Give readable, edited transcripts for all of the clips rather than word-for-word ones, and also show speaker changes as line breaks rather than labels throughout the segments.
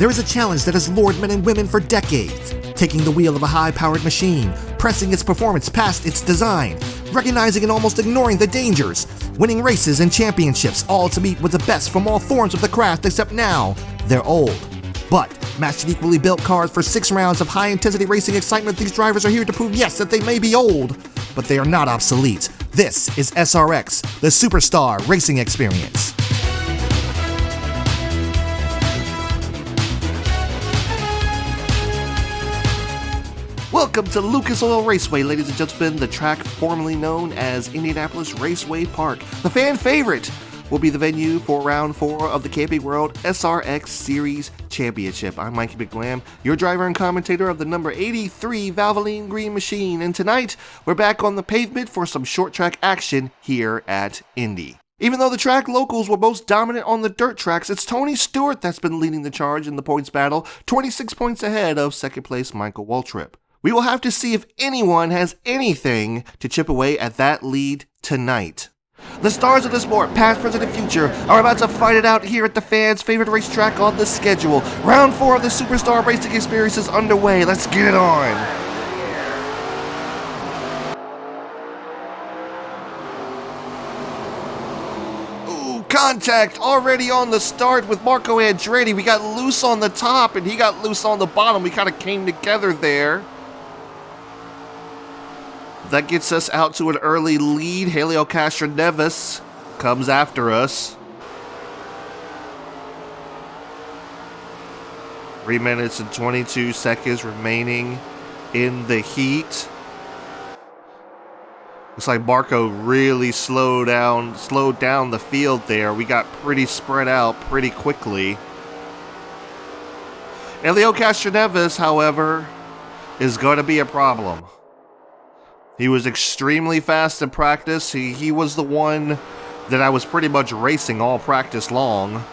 There is a challenge that has lured men and women for decades, taking the wheel of a high-powered machine, pressing its performance past its design, recognizing and almost ignoring the dangers, winning races and championships, all to meet with the best from all forms of the craft, except now, they're old. But, matched in equally built cars for 6 rounds of high-intensity racing excitement, these drivers are here to prove, yes, that they may be old, but they are not obsolete. This is SRX, the Superstar Racing Experience. Welcome to Lucas Oil Raceway, ladies and gentlemen, the track formerly known as Indianapolis Raceway Park. The fan favorite will be the venue for round 4 of the Camping World SRX Series Championship. I'm Mikey McBlam, your driver and commentator of the number 83 Valvoline Green Machine, and tonight we're back on the pavement for some short track action here at Indy. Even though the track locals were most dominant on the dirt tracks, it's Tony Stewart that's been leading the charge in the points battle, 26 points ahead of second place Michael Waltrip. We will have to see if anyone has anything to chip away at that lead tonight. The stars of the sport, past, present, and future, are about to fight it out here at the fans' favorite racetrack on the schedule. Round 4 of the Superstar Racing Experience is underway. Let's get it on. Ooh, contact already on the start with Marco Andretti. We got loose on the top and he got loose on the bottom. We kind of came together there. That gets us out to an early lead. Helio Castroneves comes after us. 3 minutes and 22 seconds remaining in the heat. Looks like Marco really slowed down the field there. We got pretty spread out pretty quickly. Helio Castroneves, however, is going to be a problem. He was extremely fast in practice. He was the one that I was pretty much racing all practice long.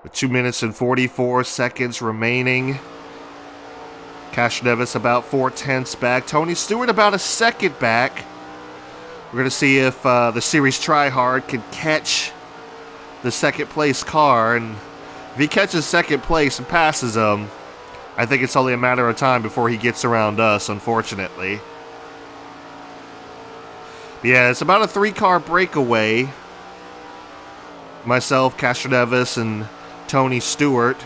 With 2 minutes and 44 seconds remaining. Castroneves about 4/10 back. Tony Stewart about a second back. We're going to see if the series tryhard can catch the second place car, and if he catches second place and passes him, I think it's only a matter of time before he gets around us, unfortunately. But yeah, it's about a 3-car breakaway. Myself, Castroneves, and Tony Stewart.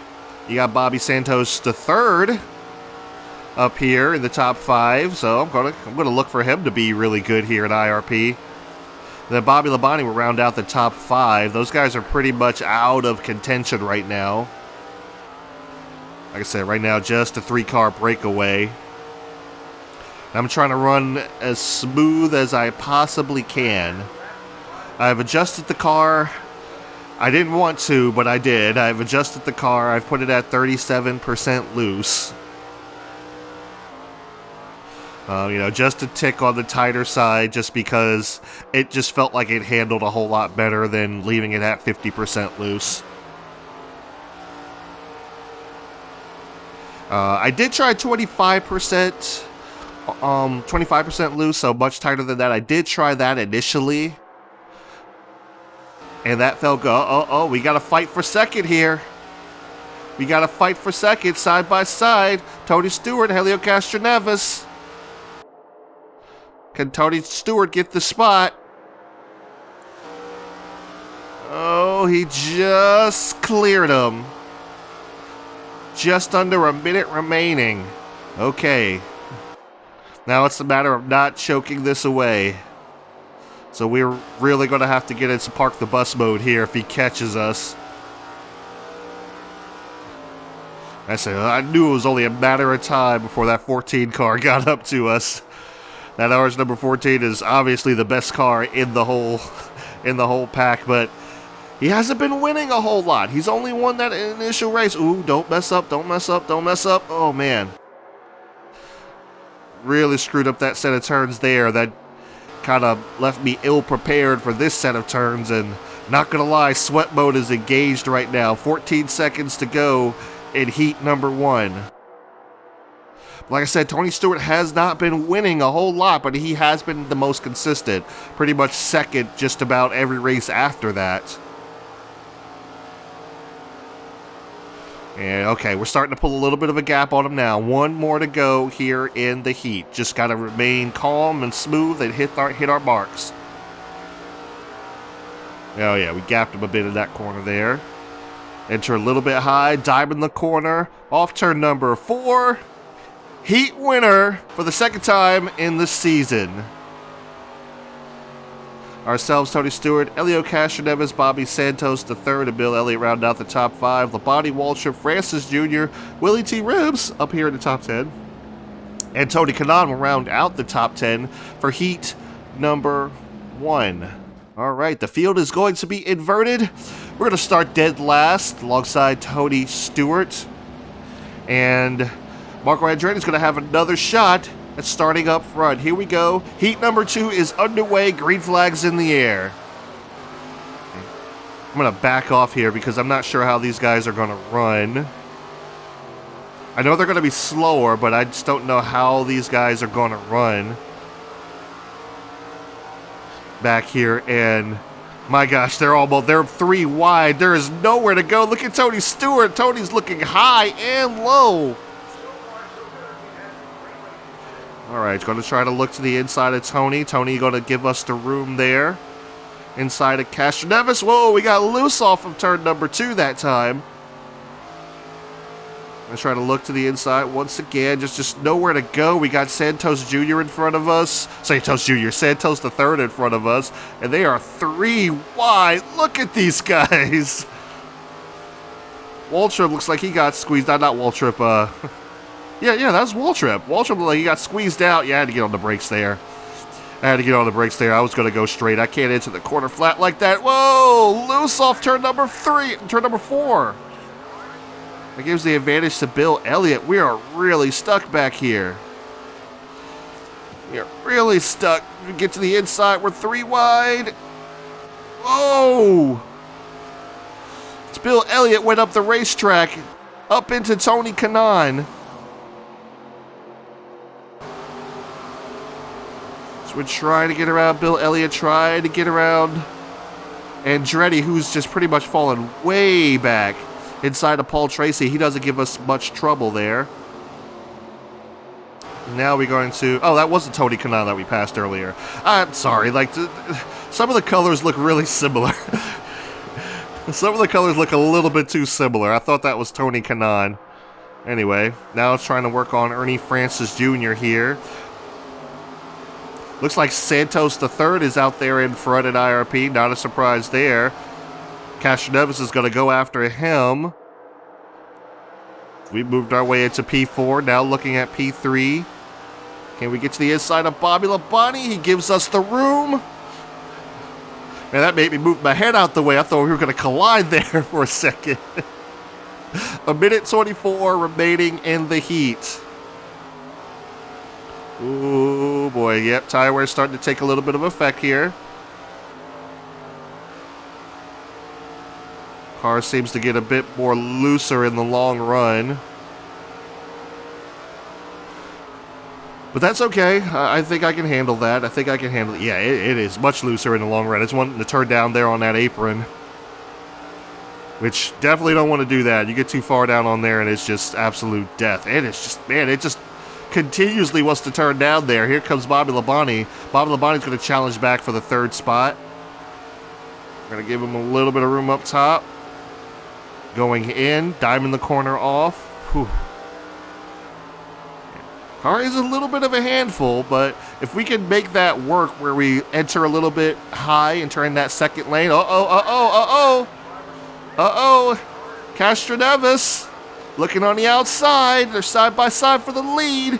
You got Bobby Santos III up here in the top 5, so I'm gonna look for him to be really good here at IRP. Then Bobby Labonte will round out the top 5. Those guys are pretty much out of contention right now. Like I said, right now just a 3-car breakaway. I'm trying to run as smooth as I possibly can. I've adjusted the car. I didn't want to, but I did. I've adjusted the car. I've put it at 37% loose. Just a tick on the tighter side, just because it just felt like it handled a whole lot better than leaving it at 50% loose. I did try 25% loose, so much tighter than that. I did try that initially, and that felt good. We got to fight for second here. We got to fight for second, side by side. Tony Stewart, Helio Castroneves. Can Tony Stewart get the spot? Oh, he just cleared him. Just under a minute remaining. Okay. Now it's a matter of not choking this away. So we're really going to have to get into park the bus mode here if he catches us. I knew it was only a matter of time before that 14 car got up to us. That ours number 14 is obviously the best car in the whole pack, but he hasn't been winning a whole lot. He's only won that initial race. Ooh, don't mess up, don't mess up, don't mess up. Oh, man. Really screwed up that set of turns there. That kind of left me ill-prepared for this set of turns, and not going to lie, sweat mode is engaged right now. 14 seconds to go in heat number 1. Like I said, Tony Stewart has not been winning a whole lot, but he has been the most consistent. Pretty much second just about every race after that. And okay, we're starting to pull a little bit of a gap on him now. One more to go here in the heat. Just got to remain calm and smooth and hit our marks. Oh yeah, we gapped him a bit in that corner there. Enter a little bit high, dive in the corner. Off turn number 4. Heat winner for the second time in the season. Ourselves, Tony Stewart, Elio Castroneves, Bobby Santos III, and Bill Elliott round out the top 5. Labonte Waltrip, Francis Jr., Willie T. Ribs up here in the top 10. And Tony Kanaan will round out the top 10 for heat number 1. All right, the field is going to be inverted. We're going to start dead last alongside Tony Stewart. And Marco Andretti is going to have another shot at starting up front. Here we go. Heat number 2 is underway. Green flags in the air. I'm going to back off here because I'm not sure how these guys are going to run. I know they're going to be slower, but I just don't know how these guys are going to run. Back here, and my gosh, they're 3 wide. There is nowhere to go. Look at Tony Stewart. Tony's looking high and low. All right, going to try to look to the inside of Tony. Tony going to give us the room there. Inside of Castroneves. Whoa, we got loose off of turn number 2 that time. I'm going to try to look to the inside once again. Just nowhere to go. We got Santos Jr. in front of us. Santos III in front of us. And they are 3 wide. Look at these guys. Waltrip looks like he got squeezed. Not Waltrip, Yeah, that was Waltrip. Waltrip, like, he got squeezed out. Yeah, I had to get on the brakes there. I was going to go straight. I can't enter the corner flat like that. Whoa! Loose off turn number 4. That gives the advantage to Bill Elliott. We are really stuck back here. We are really stuck. We get to the inside. We're 3 wide. Whoa! It's Bill Elliott went up the racetrack, up into Tony Kanaan. We're trying to get around Bill Elliott, trying to get around Andretti, who's just pretty much fallen way back inside of Paul Tracy. He doesn't give us much trouble there. Now we're going to... Oh, that wasn't Tony Kanaan that we passed earlier. I'm sorry. Like, some of the colors look really similar. Some of the colors look a little bit too similar. I thought that was Tony Kanaan. Anyway, now it's trying to work on Ernie Francis Jr. here. Looks like Santos III is out there in front at IRP. Not a surprise there. Castroneves is going to go after him. We moved our way into P4. Now looking at P3. Can we get to the inside of Bobby Labonte? He gives us the room. Man, that made me move my head out the way. I thought we were going to collide there for a second. 1:24 remaining in the heat. Ooh, boy. Yep, tire wear starting to take a little bit of effect here. Car seems to get a bit more looser in the long run. But that's okay. I think I can handle that. Yeah, it is much looser in the long run. It's wanting to turn down there on that apron. Which, definitely don't want to do that. You get too far down on there and it's just absolute death. And it's just, man, it just continuously wants to turn down there. Here comes Bobby Labonte. Bobby Labonte's going to challenge back for the 3rd spot. We're going to give him a little bit of room up top. Going in, diamond the corner off. Whew. Car is a little bit of a handful, but if we can make that work where we enter a little bit high and turn that second lane. Uh-oh. Castroneves looking on the outside. They're side by side for the lead.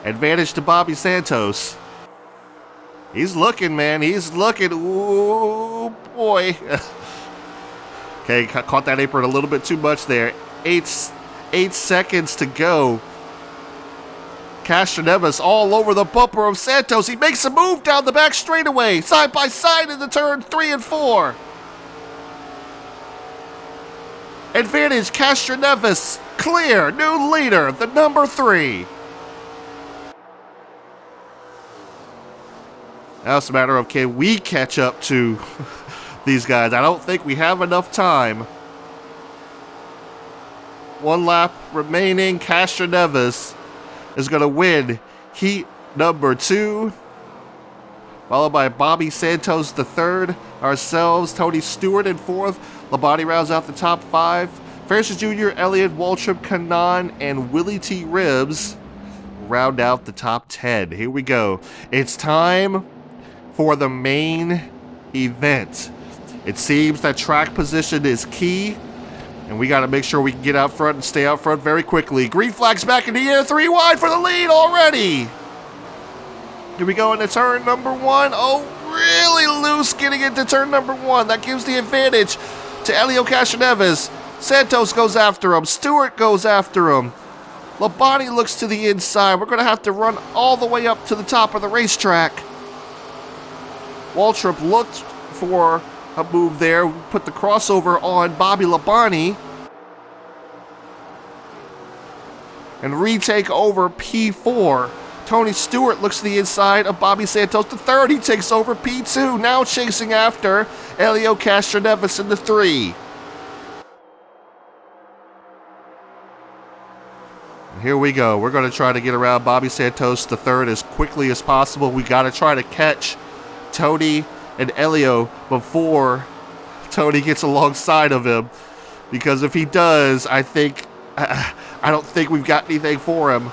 Advantage to Bobby Santos. He's looking, man. He's looking. Ooh, boy. Okay, caught that apron a little bit too much there. 8 seconds to go. Castroneves all over the bumper of Santos. He makes a move down the back straightaway. Side by side in the turn 3 and 4. Advantage, Castroneves, clear, new leader, the number 3. Now it's a matter of, can we catch up to these guys? I don't think we have enough time. 1 lap remaining. Castroneves is going to win heat number 2. Followed by Bobby Santos the 3rd. Ourselves, Tony Stewart in 4th. Labonte rounds out the top 5. Francis Jr., Elliott, Waltrip, Kanan, and Willie T. Ribbs round out the top 10. Here we go. It's time for the main event. It seems that track position is key, and we got to make sure we can get out front and stay out front very quickly. Green flag's back in the air, 3 wide for the lead already. Here we go into turn number 1. Oh, really loose getting into turn number 1. That gives the advantage to Elio Castroneves. Santos goes after him. Stewart goes after him. Labonte looks to the inside. We're going to have to run all the way up to the top of the racetrack. Waltrip looked for a move there. Put the crossover on Bobby Labonte. And retake over P4. Tony Stewart looks to the inside of Bobby Santos the 3rd. He takes over P2. Now chasing after Elio Castroneves in the 3. And here we go. We're going to try to get around Bobby Santos the 3rd as quickly as possible. We got to try to catch Tony and Elio before Tony gets alongside of him. Because if he does, I don't think we've got anything for him.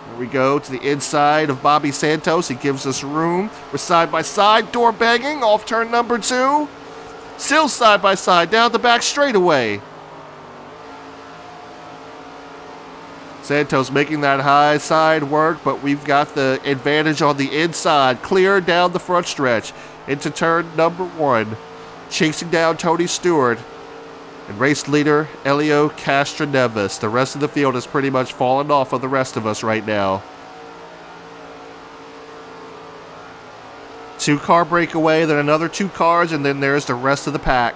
Here we go to the inside of Bobby Santos. He gives us room. We're side by side. Door banging off turn number 2. Still side by side down the back straightaway. Santos making that high side work, but we've got the advantage on the inside. Clear down the front stretch into turn number 1. Chasing down Tony Stewart and race leader Elio Castroneves. The rest of the field has pretty much fallen off of the rest of us right now. 2-car breakaway, then another 2 cars, and then there's the rest of the pack.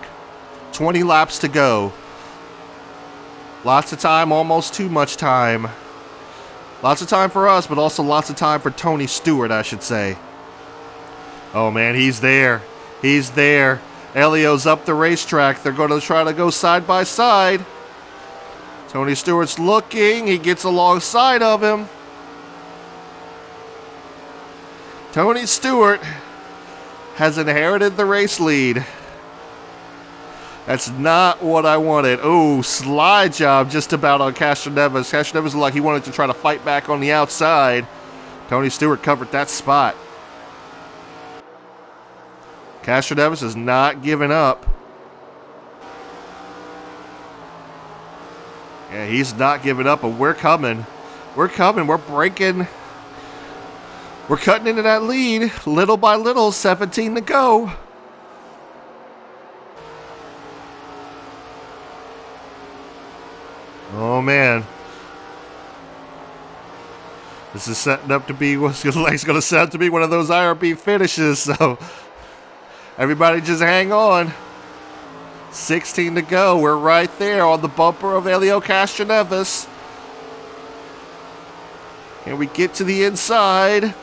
20 laps to go. Lots of time, almost too much time. Lots of time for us, but also lots of time for Tony Stewart, I should say. Oh man, he's there. He's there. Elio's up the racetrack. They're going to try to go side by side. Tony Stewart's looking. He gets alongside of him. Tony Stewart has inherited the race lead. That's not what I wanted. Oh, slide job just about on Castroneves. Castroneves looked like he wanted to try to fight back on the outside. Tony Stewart covered that spot. Castroneves is not giving up. Yeah, he's not giving up, but we're coming. We're coming. We're breaking. We're cutting into that lead little by little. 17 to go. Oh, man. This is setting up to be what's going to set up to be one of those IRB finishes, so everybody just hang on. 16 to go. We're right there on the bumper of Elio Castroneves. And we get to the inside.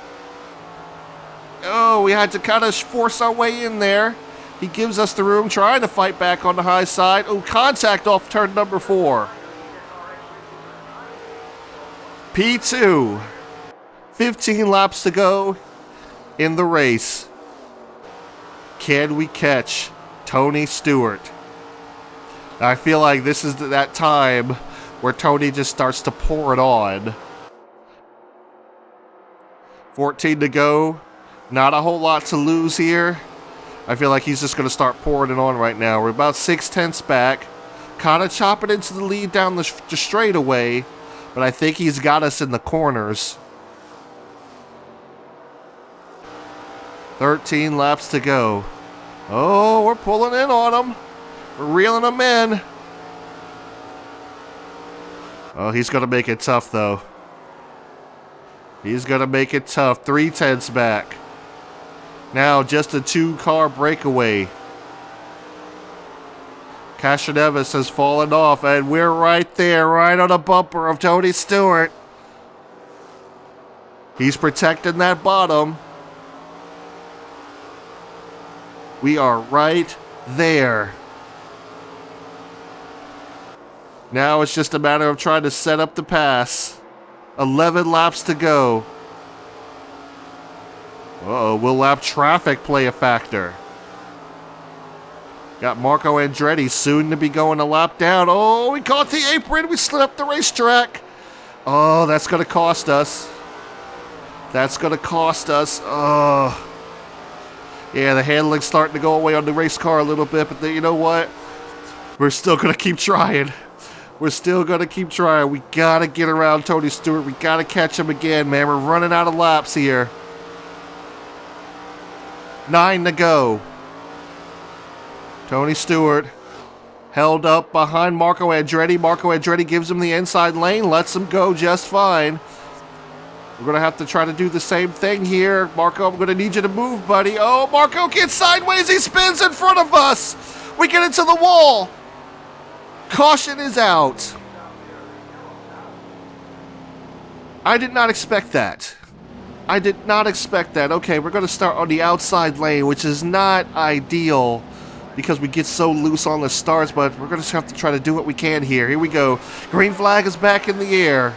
Oh, we had to kind of force our way in there. He gives us the room, trying to fight back on the high side. Oh, contact off turn number 4. P2. 15 laps to go in the race. Can we catch Tony Stewart? I feel like this is that time where Tony just starts to pour it on. 14 to go. Not a whole lot to lose here. I feel like he's just going to start pouring it on right now. We're about 6/10 back. Kind of chopping into the lead down the straightaway, but I think he's got us in the corners. 13 laps to go. Oh, we're pulling in on him. We're reeling him in. Oh, he's going to make it tough, though. He's going to make it tough. 3/10 back. Now just a 2-car breakaway. Castroneves has fallen off, and we're right there, right on the bumper of Tony Stewart. He's protecting that bottom. We are right there. Now it's just a matter of trying to set up the pass. 11 laps to go. Uh-oh, will lap traffic play a factor? Got Marco Andretti soon to be going a lap down. Oh, we caught the apron. We slid up the racetrack. Oh, that's going to cost us. That's going to cost us. Oh. Yeah, the handling's starting to go away on the race car a little bit, but you know what? We're still going to keep trying. We're still going to keep trying. We got to get around Tony Stewart. We got to catch him again, man. We're running out of laps here. 9 to go. Tony Stewart held up behind Marco Andretti. Marco Andretti gives him the inside lane, lets him go just fine. We're going to have to try to do the same thing here. Marco, I'm going to need you to move, buddy. Oh, Marco gets sideways. He spins in front of us. We get into the wall. Caution is out. I did not expect that. I did not expect that. Okay, we're going to start on the outside lane, which is not ideal because we get so loose on the starts, but we're going to have to try to do what we can here. Here we go. Green flag is back in the air.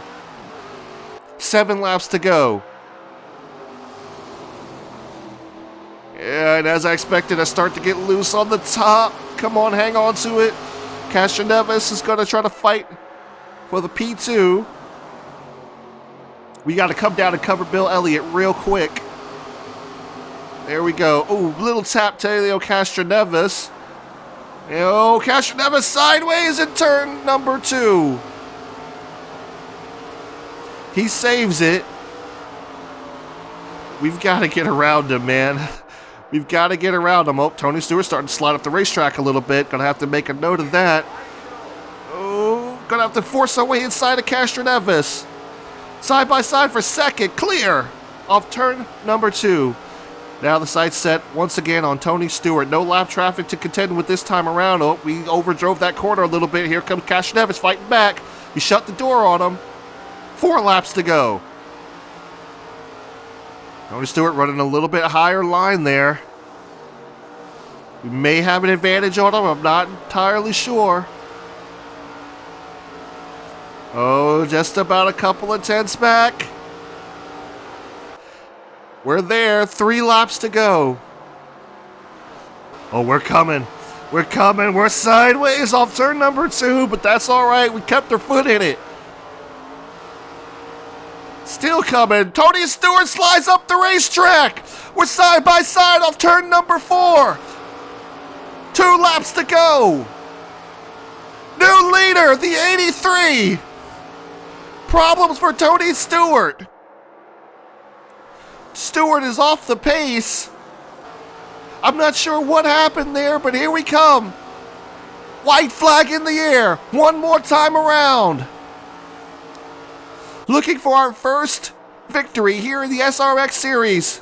7 laps to go. And as I expected, I start to get loose on the top. Come on, hang on to it. Castroneves is going to try to fight for the P2. We got to come down and cover Bill Elliott real quick. There we go. Ooh, little tap to Helio Castroneves. Oh, Castroneves sideways in turn number 2. He saves it. We've got to get around him, man. We've got to get around him. Oh, Tony Stewart's starting to slide up the racetrack a little bit. Gonna have to make a note of that. Oh, gonna have to force our way inside of Castroneves. Side by side for second. Clear off turn number 2. Now the sight's set once again on Tony Stewart. No lap traffic to contend with this time around. Oh, we overdrove that corner a little bit. Here comes Castroneves fighting back. He shut the door on him. 4 laps to go. Tony Stewart running a little bit higher line there. We may have an advantage on him. I'm not entirely sure. Oh, just about a couple of tenths back. We're there. 3 laps to go. Oh, we're coming. We're coming. We're sideways off turn number 2, but that's all right. We kept our foot in it. Still coming. Tony Stewart slides up the racetrack. We're side by side off turn number 4. 2 laps to go. New leader, the 83. Problems for Tony Stewart. Stewart is off the pace. I'm not sure what happened there, but here we come. White flag in the air. One more time around. Looking for our first victory here in the SRX Series.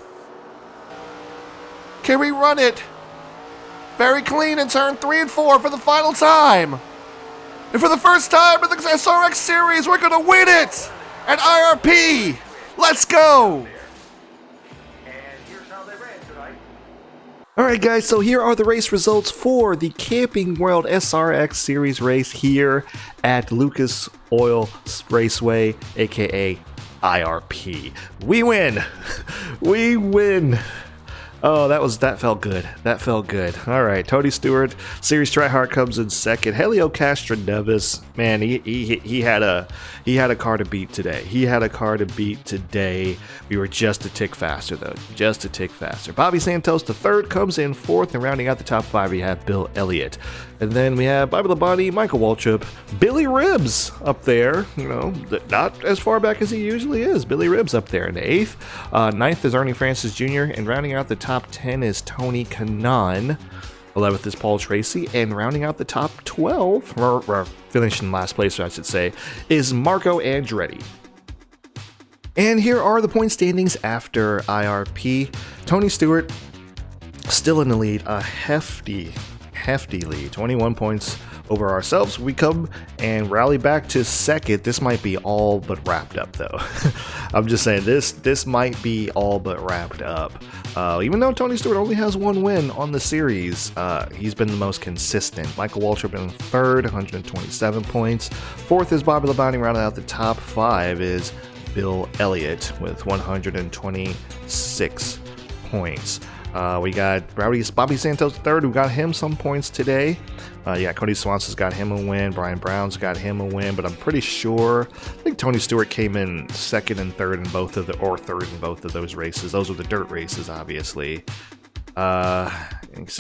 Can we run it very clean in turn 3 and 4 for the final time? And for the first time in the SRX Series, we're going to win it at IRP. Let's go. Alright guys, so here are the race results for the Camping World SRX Series race here at Lucas Oil Raceway, aka IRP. We win! We win! Oh, that felt good. That felt good. All right, Tony Stewart, Series Tryhard comes in second. Helio Castroneves, man, he had a car to beat today. He had a car to beat today. We were just a tick faster though, just a tick faster. Bobby Santos, the third, comes in fourth, and rounding out the top 5, we have Bill Elliott. And then we have Bobby Labonte, Michael Waltrip, Billy Ribbs up there. You know, not as far back as he usually is. Billy Ribbs up there in the 8th. 9th is Ernie Francis Jr., and rounding out the top 10 is Tony Kanaan. 11th is Paul Tracy, and rounding out the top 12, or finishing last place, I should say, is Marco Andretti. And here are the point standings after IRP. Tony Stewart still in the lead, a hefty lead, 21 points over ourselves. We come and rally back to second. This might be all but wrapped up, though. I'm just saying this might be all but wrapped up. Even though Tony Stewart only has one win on the series, he's been the most consistent. Michael Waltrip in third, 127 points. Fourth is Bobby Labonte. Rounding out the top 5 is Bill Elliott with 126 points. We got Bobby Santos third, who got him some points today. Cody Swanson's got him a win. Brian Brown's got him a win, but I'm pretty sure, I think Tony Stewart came in second and third in both of third in both of those races. Those were the dirt races, obviously. So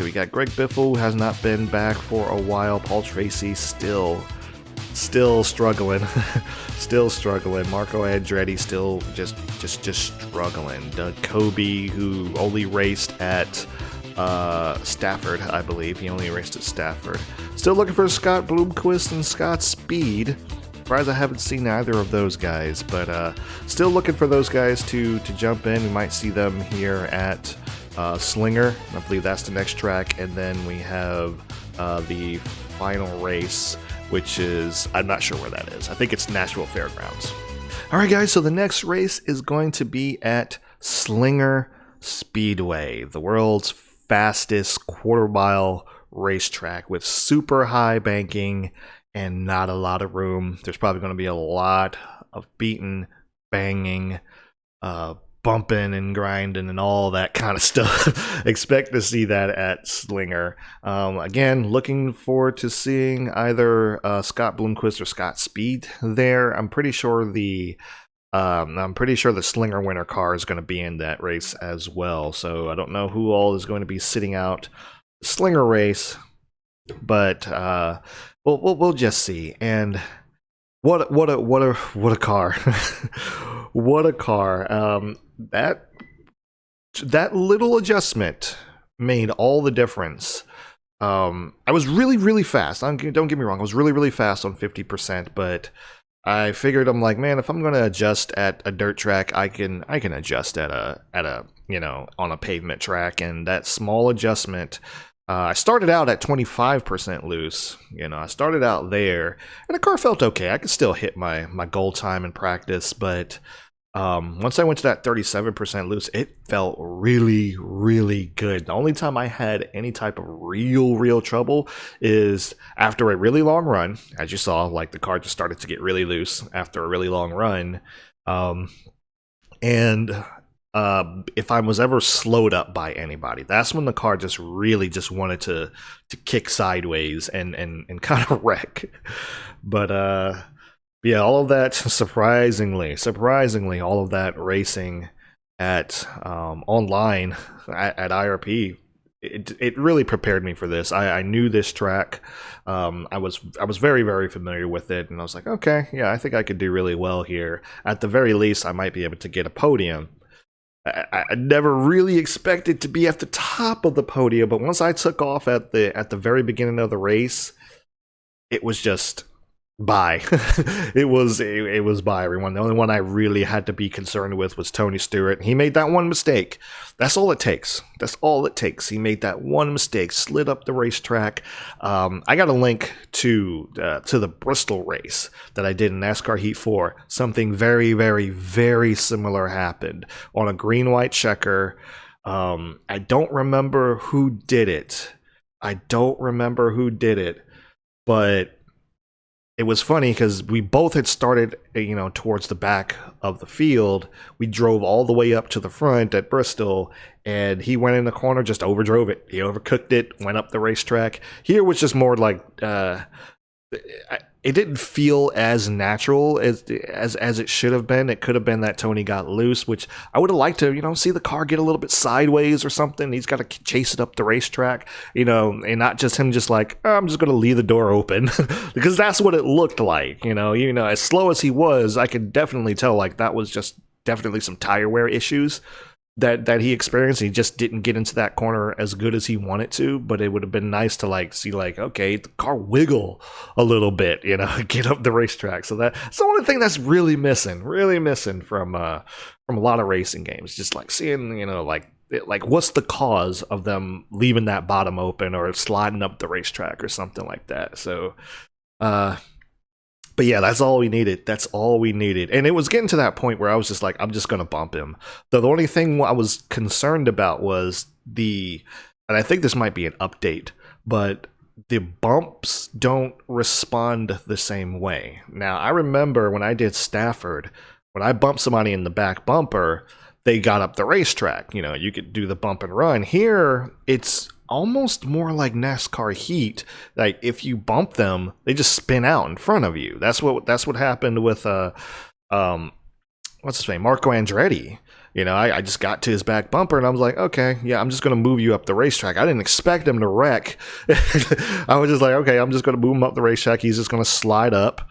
we got Greg Biffle, who has not been back for a while. Paul Tracy still struggling. Still struggling. Marco Andretti still just struggling. Doug Kobe, who only raced at Stafford, I believe. He only raced at Stafford. Still looking for Scott Bloomquist and Scott Speed. Surprised I haven't seen either of those guys, but still looking for those guys to jump in. We might see them here at Slinger. I believe that's the next track, and then we have the final race, which is, I'm not sure where that is. I think it's Nashville Fairgrounds. All right, guys, so the next race is going to be at Slinger Speedway, the world's fastest quarter-mile racetrack with super high banking and not a lot of room. There's probably going to be a lot of beating, banging, bumping and grinding and all that kind of stuff. Expect to see that at Slinger. Again, looking forward to seeing either Scott Bloomquist or Scott Speed there. I'm pretty sure the Slinger winner car is going to be in that race as well. So I don't know who all is going to be sitting out the Slinger race, but we'll just see. And what a car! What a car! That little adjustment made all the difference. I was really fast. Don't get me wrong. I was really fast on 50%, but I figured, I'm like, man, if I'm going to adjust at a dirt track, I can adjust at a on a pavement track. And that small adjustment, I started out at 25% loose. I started out there, and the car felt okay. I could still hit my goal time in practice, but once I went to that 37% loose, it felt really good. The only time I had any type of real trouble is after a really long run. As you saw, like, the car just started to get really loose after a really long run. If I was ever slowed up by anybody, that's when the car just really wanted to kick sideways and kind of wreck. But yeah, all of that, surprisingly, all of that racing at online at IRP, it really prepared me for this. I knew this track. I was very familiar with it, and I was like, okay, yeah, I think I could do really well here. At the very least, I might be able to get a podium. I never really expected to be at the top of the podium, but once I took off at the very beginning of the race, it was just bye. it was bye, everyone. The only one I really had to be concerned with was Tony Stewart. He made that one mistake. That's all it takes. He made that one mistake, slid up the racetrack. I got a link to the Bristol race that I did in NASCAR Heat 4. Something very similar happened on a green-white checker. I don't remember who did it. But it was funny because we both had started, towards the back of the field. We drove all the way up to the front at Bristol, and he went in the corner, just overdrove it. He overcooked it, went up the racetrack. Here was just more like, it didn't feel as natural as it should have been. It could have been that Tony got loose, which I would have liked to, see the car get a little bit sideways or something. He's got to chase it up the racetrack, and not just him just like, oh, I'm just going to leave the door open because that's what it looked like. As slow as he was, I could definitely tell like that was just definitely some tire wear issues that he experienced. He just didn't get into that corner as good as he wanted to, but it would have been nice to see okay, the car wiggle a little bit, get up the racetrack. So that's the only thing that's really missing from a lot of racing games. Just seeing, like, what's the cause of them leaving that bottom open or sliding up the racetrack or something like that? So, but yeah, that's all we needed. That's all we needed. And it was getting to that point where I was just like, I'm just going to bump him. The only thing I was concerned about was and I think this might be an update, but the bumps don't respond the same way. Now, I remember when I did Stafford, when I bumped somebody in the back bumper, they got up the racetrack. You know, you could do the bump and run. Here, it's almost more like NASCAR heat. Like, if you bump them, they just spin out in front of you. That's what happened with what's his name, Marco Andretti. You know, I just got to his back bumper and I was like, okay, yeah, I'm just going to move you up the racetrack. I didn't expect him to wreck. I was just like, okay, I'm just going to move him up the racetrack. He's just going to slide up.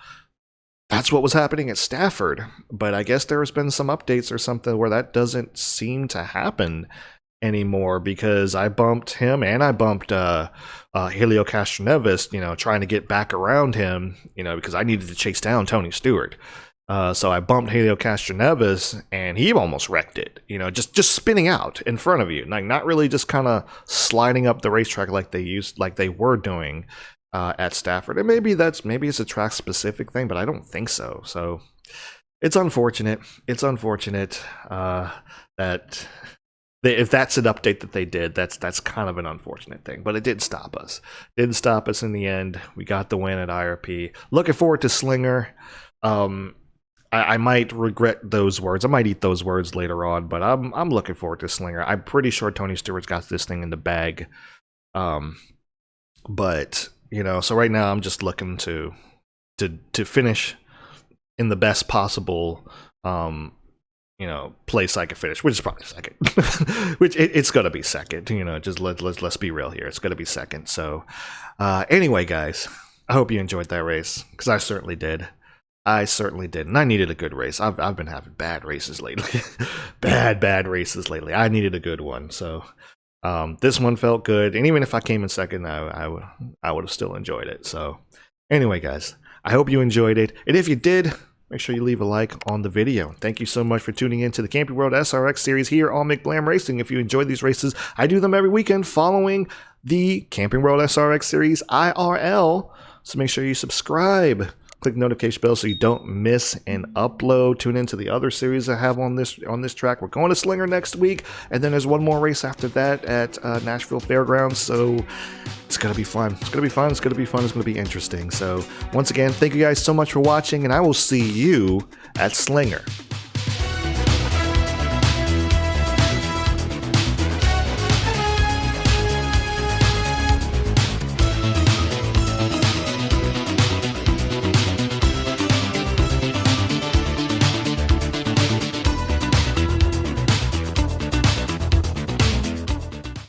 That's what was happening at Stafford. But I guess there has been some updates or something where that doesn't seem to happen anymore, because I bumped him and I bumped Helio Castroneves, you know, trying to get back around him, you know, because I needed to chase down Tony Stewart. So I bumped Helio Castroneves and he almost wrecked it, you know, just spinning out in front of you, like not really just kind of sliding up the racetrack like they were doing at Stafford. And maybe it's a track specific thing, but I don't think so. So it's unfortunate. It's unfortunate that if that's an update that they did, that's kind of an unfortunate thing. But it didn't stop us. Didn't stop us in the end. We got the win at IRP. Looking forward to Slinger. I might regret those words. I might eat those words later on, but I'm looking forward to Slinger. I'm pretty sure Tony Stewart's got this thing in the bag. But you know, so right now I'm just looking to finish in the best possible you know, place I could finish, which is probably second. Which it's gonna be second. You know, just let's be real here. It's gonna be second. So anyway, guys, I hope you enjoyed that race, because I certainly did. I certainly did, and I needed a good race. I've been having bad races lately. bad races lately. I needed a good one, so this one felt good. And even if I came in second, I would have still enjoyed it. So anyway, guys, I hope you enjoyed it, and if you did, make sure you leave a like on the video. Thank you so much for tuning in to the Camping World SRX series here on McBlam Racing. If you enjoyed these races, I do them every weekend following the Camping World SRX series IRL. So make sure you subscribe. Click the notification bell so you don't miss an upload. Tune into the other series I have on this track. We're going to Slinger next week, and then there's one more race after that at Nashville Fairgrounds. So it's gonna be fun. It's gonna be fun. It's gonna be fun. It's gonna be interesting. So once again, thank you guys so much for watching, and I will see you at Slinger.